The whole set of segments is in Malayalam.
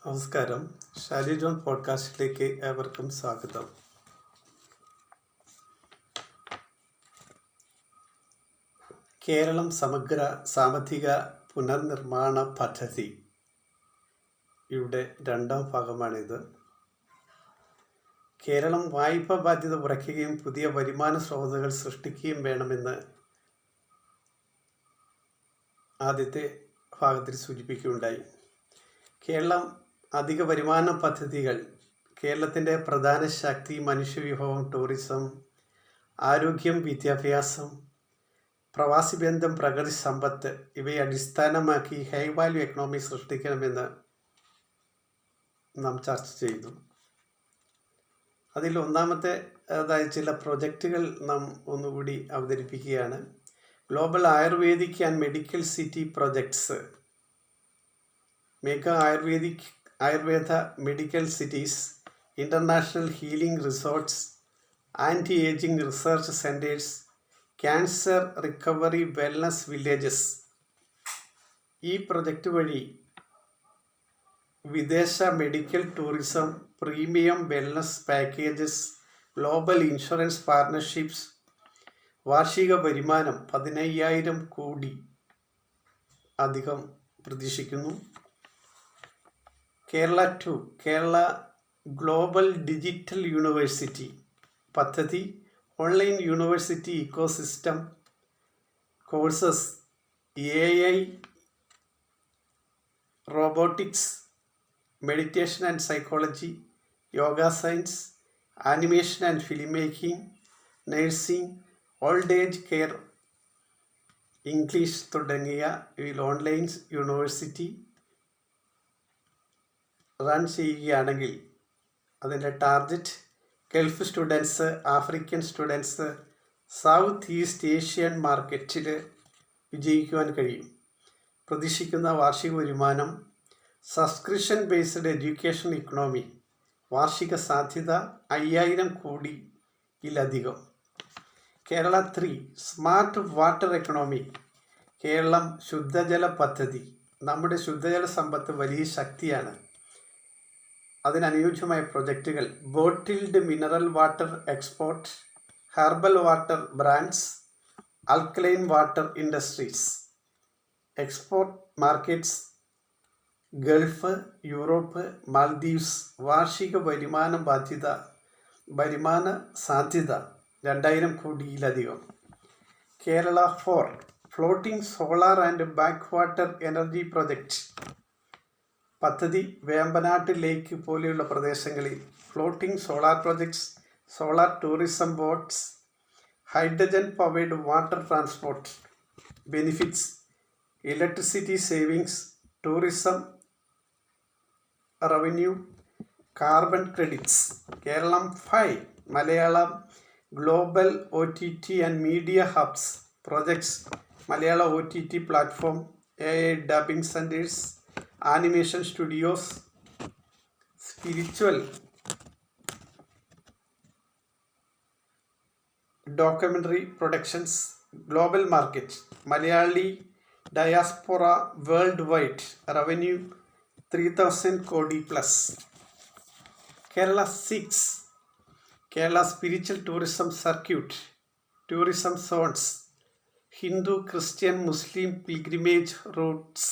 നമസ്കാരം. ഷാലി ജോൺ പോഡ്കാസ്റ്റിലേക്ക് ഏവർക്കും സ്വാഗതം. കേരളം സമഗ്ര സാമ്പത്തിക പുനർനിർമ്മാണ പദ്ധതി യുടെ രണ്ടാം ഭാഗമാണിത്. കേരളം വായ്പാ ബാധ്യത കുറയ്ക്കുകയും പുതിയ വരുമാന സ്രോതസ്സുകൾ സൃഷ്ടിക്കുകയും വേണമെന്ന് ആദ്യത്തെ ഭാഗത്തിൽ സൂചിപ്പിക്കുകയുണ്ടായി. കേരളം അധിക വരുമാന പദ്ധതികൾ, കേരളത്തിൻ്റെ പ്രധാന ശക്തി മനുഷ്യവിഭവം, ടൂറിസം, ആരോഗ്യം, വിദ്യാഭ്യാസം, പ്രവാസി ബന്ധം, പ്രകൃതി സമ്പത്ത് ഇവയെ അടിസ്ഥാനമാക്കി ഹൈ വാല്യൂ എക്കണോമി സൃഷ്ടിക്കണമെന്ന് നാം ചർച്ച ചെയ്തു. അതിൽ ഒന്നാമത്തെ ചില പ്രൊജക്റ്റുകൾ നാം ഒന്നുകൂടി അവതരിപ്പിക്കുകയാണ്. Global Ayurvedic and medical city projects, mega Ayurveda medical cities, international healing resorts, anti ageing research centres, cancer recovery wellness villages. ഈ പ്രൊജക്റ്റ് വഴി വിദേശ medical tourism, premium wellness packages, global insurance partnerships, വാർഷിക വരുമാനം 15,000 കോടി അധികം പ്രതീക്ഷിക്കുന്നു. കേരള ഗ്ലോബൽ ഡിജിറ്റൽ യൂണിവേഴ്സിറ്റി പദ്ധതി, online university ecosystem, courses, AI, robotics, meditation and psychology, yoga science, animation and film making, nursing, old age care, English തുടങ്ങിയ ഓൺലൈൻ യൂണിവേഴ്സിറ്റി റൺ ചെയ്യുകയാണെങ്കിൽ അതിൻ്റെ target Gulf students, African students, south east Asian മാർക്കറ്റിൽ വിജയിക്കുവാൻ കഴിയും. പ്രതീക്ഷിക്കുന്ന വാർഷിക വരുമാനം, സബ്സ്ക്രിപ്ഷൻ ബേസ്ഡ് എഡ്യൂക്കേഷൻ ഇക്കണോമി, വാർഷിക സാധ്യത 5,000 കോടിയിലധികം. Kerala 3 smart water economy, Keralam ശുദ്ധജല പദ്ധതി. നമ്മുടെ ശുദ്ധജല സമ്പത്ത് വലിയ ശക്തിയാണ്. അതിനനുയോജ്യമായ പ്രൊജക്റ്റുകൾ: bottled mineral water export, herbal water brands, alkaline water industries. Export markets: Gulf, Europe, Maldives. വാർഷിക വരുമാന സാധ്യത 2,000 കോടിയിലധികം. Kerala 4 floating solar and backwater energy project പദ്ധതി, വേമ്പനാട്ട് ലേക്ക് പോലെയുള്ള പ്രദേശങ്ങളിൽ floating solar projects, solar tourism boats, hydrogen powered water transport. Benefits: electricity savings, tourism revenue, carbon credits. Keralam 5 Malayalam global OTT and media hubs projects, Malayala OTT platform, AI dubbing centres, animation studios, spiritual documentary productions. Global market, Malayali diaspora worldwide, revenue 3,000 crore plus. Kerala 6 Kerala spiritual tourism circuit, tourism zones, Hindu, Christian, Muslim pilgrimage routes,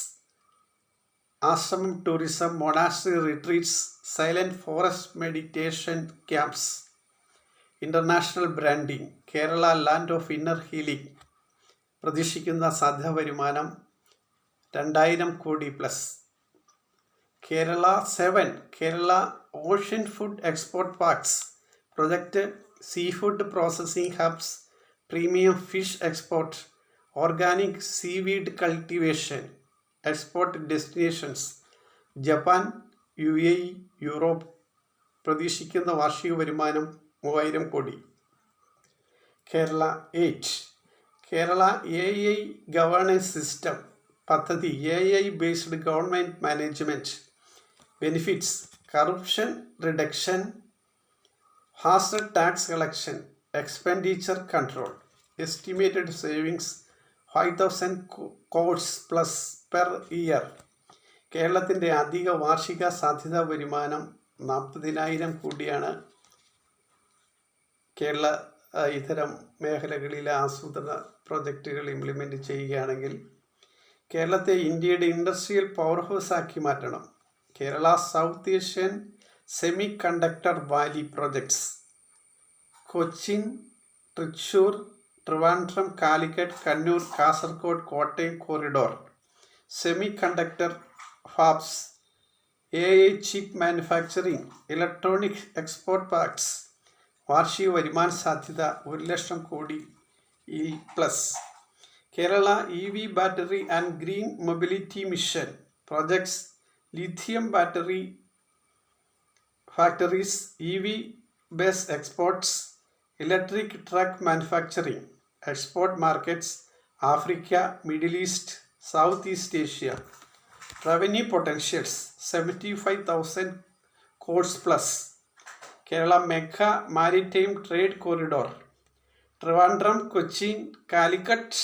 ആശ്രമം tourism, monastery retreats, silent forest meditation camps. International branding, Kerala land of inner healing. പ്രതീക്ഷിക്കുന്ന സാധ്യത വരുമാനം 2,000 crore plus. Kerala 7 Kerala ocean food export parks project, sea food processing hubs, premium fish export, organic seaweed cultivation, export destinations, Japan, UAE, Europe. പ്രതീക്ഷിക്കുന്ന വാർഷിക വരുമാനം 3,000 കോടി. Kerala 8 Kerala AI governance system പദ്ധതി, AI based government management. Benefits: corruption reduction, faster tax collection, expenditure control. Estimated savings 5,000 crores plus per year. കേരളത്തിൻ്റെ അധിക വാർഷിക സാധ്യതാ വരുമാനം 40,000 കോടിയാണ്. കേരള ഇത്തരം മേഖലകളിലെ ആസൂത്രണ പ്രൊജക്റ്റുകൾ ഇംപ്ലിമെൻ്റ് ചെയ്യുകയാണെങ്കിൽ കേരളത്തെ ഇന്ത്യയുടെ ഇൻഡസ്ട്രിയൽ പവർ ഹൗസ് ആക്കി മാറ്റണം. Kerala south Asian semi conductor Valley projects, Cochin, Thrissur, Trivandrum, Calicut, Kannur, Kasaragod, Kottayam corridor, semi conductor Fab's, AI chip manufacturing, electronic export parks. വാർഷിക വരുമാന സാധ്യത 1,00,000 കോടി plus. Kerala EV battery and green mobility mission projects, lithium battery factories, EV bus exports, electric truck manufacturing. Export markets Africa, middle east, south east Asia. Revenue potentials 75,000 crores plus. Kerala mega maritime trade corridor, Trivandrum, Cochin, Calicut,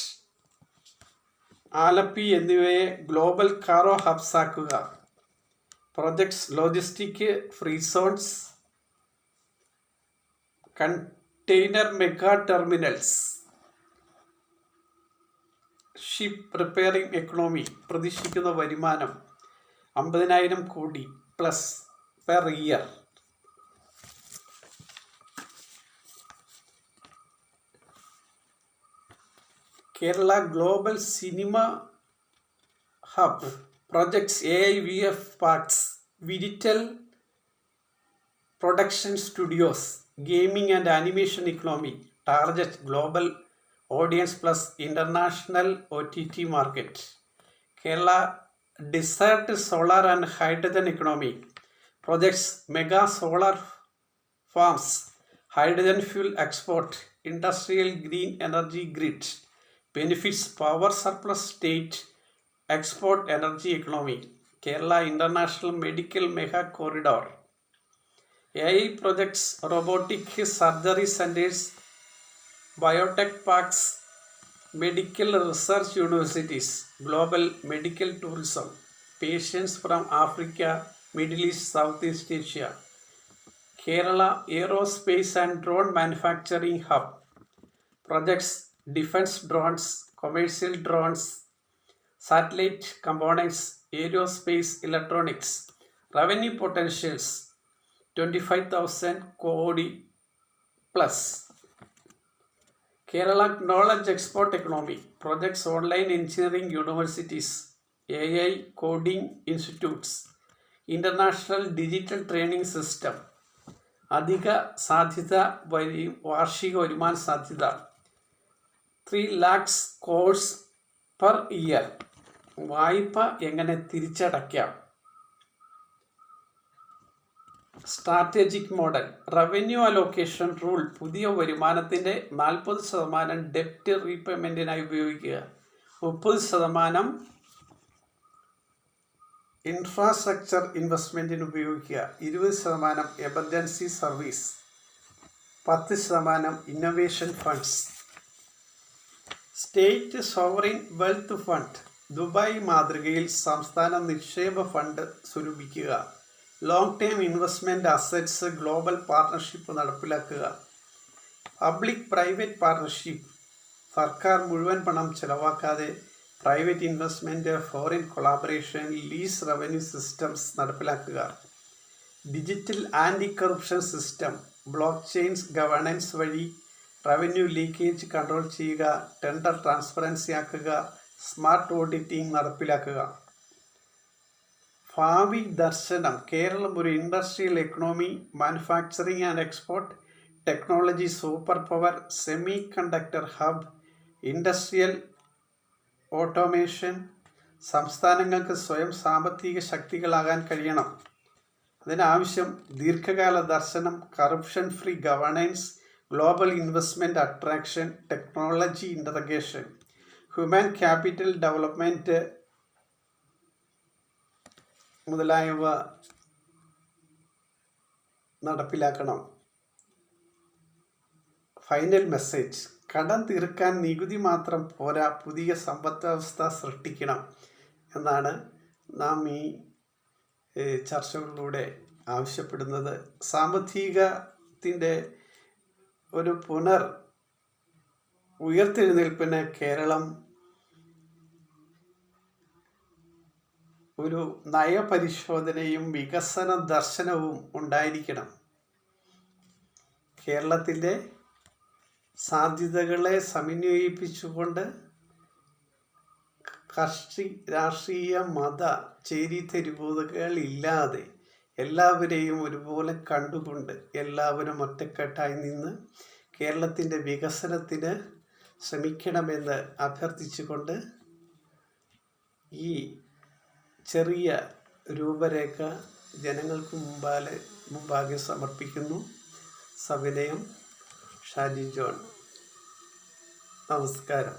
Alleppey എന്നിവയെ ഗ്ലോബൽ കാർഗോ ഹബ്സ് ആക്കുക. Projects logistic free zones, container mega terminals. Ship repairing economy പ്രതീക്ഷിക്കുന്ന വരുമാനം 50,000 കോടി plus per year. Kerala global cinema hub projects, AI VF parks, digital production studios, gaming and animation economy. Target global audience plus international OTT market. Kerala desert solar and hydrogen economy projects, mega solar farms, hydrogen fuel export, industrial green energy grid. Benefits power surplus state, export energy economy. Kerala international medical mega corridor. AI projects, robotic surgery centers, biotech parks, medical research universities, global medical tourism, patients from Africa, Middle East, Southeast Asia. Kerala Aerospace and Drone Manufacturing Hub projects, defense drones, commercial drones, satellite components, aerospace electronics. Revenue potentials 25,000 crore plus. Kerala knowledge export economy projects, online engineering universities, AI coding institutes, international digital training system. അധിക സാധ്യത വാർഷിക വരുമാന സാധ്യത 3 lakhs crores per year. വായ്പ എങ്ങനെ തിരിച്ചടയ്ക്കാം? Strategic model. Revenue allocation rule. പുതിയ വരുമാനത്തിൻ്റെ 40% ഡെപ്റ്റ് റീപേയ്മെൻറ്റിനായി ഉപയോഗിക്കുക, 30% ഇൻഫ്രാസ്ട്രക്ചർ ഇൻവെസ്റ്റ്മെൻറ്റിന് ഉപയോഗിക്കുക, 20% emergency service, 10% innovation funds. State sovereign wealth fund. Dubai മാതൃകയിൽ സംസ്ഥാന നിക്ഷേപ ഫണ്ട് സ്വരൂപിക്കുക, long term investment assets global partnership നടപ്പിലാക്കുക. Public private partnership. സർക്കാർ മുഴുവൻ പണം ചെലവാക്കാതെ private investment, foreign collaboration, lease revenue systems നടപ്പിലാക്കുക. Digital anti corruption system. Blockchains governance വഴി റവന്യൂ ലീക്കേജ് കൺട്രോൾ ചെയ്യുക, ടെൻഡർ ട്രാൻസ്പെറൻസി ആക്കുക, സ്മാർട്ട് ഓഡിറ്റിംഗ് നടപ്പിലാക്കുക. ഭാവി ദർശനം. കേരളം ഒരു industrial economy, manufacturing and export, technology super power, semi conductor hub, industrial automation. സംസ്ഥാനങ്ങൾക്ക് സ്വയം സാമ്പത്തിക ശക്തികളാകാൻ കഴിയണം. അതിനാവശ്യം ദീർഘകാല ദർശനം, corruption free governance, global investment attraction, technology integration, human capital development മുതലായവ നടപ്പിലാക്കണം. Final message. കടം തീർക്കാൻ നികുതി മാത്രം പോരാ, പുതിയ സമ്പദ് വ്യവസ്ഥ സൃഷ്ടിക്കണം എന്നാണ് നാം ഈ ചർച്ചകളിലൂടെ ആവശ്യപ്പെടുന്നത് സാമ്പത്തികത്തിൻ്റെ ഒരു ഉയർത്തെഴുന്നേൽപ്പിന് കേരളം ഒരു നയപരിശോധനയും വികസന ദർശനവും ഉണ്ടായിരിക്കണം. കേരളത്തിൻ്റെ സാധ്യതകളെ സമന്വയിപ്പിച്ചുകൊണ്ട് രാഷ്ട്രീയ മത ചേരിതിരിവുകളില്ലാതെ എല്ലാവരെയും ഒരുപോലെ കണ്ടുകൊണ്ട് എല്ലാവരും ഒറ്റക്കെട്ടായി നിന്ന് കേരളത്തിൻ്റെ വികസനത്തിന് ശ്രമിക്കണമെന്ന് അഭ്യർത്ഥിച്ചുകൊണ്ട് ഈ ചെറിയ രൂപരേഖ ജനങ്ങൾക്ക് മുമ്പാകെ സമർപ്പിക്കുന്നു. സവിനയം, ഷാജി ജോൺ. നമസ്കാരം.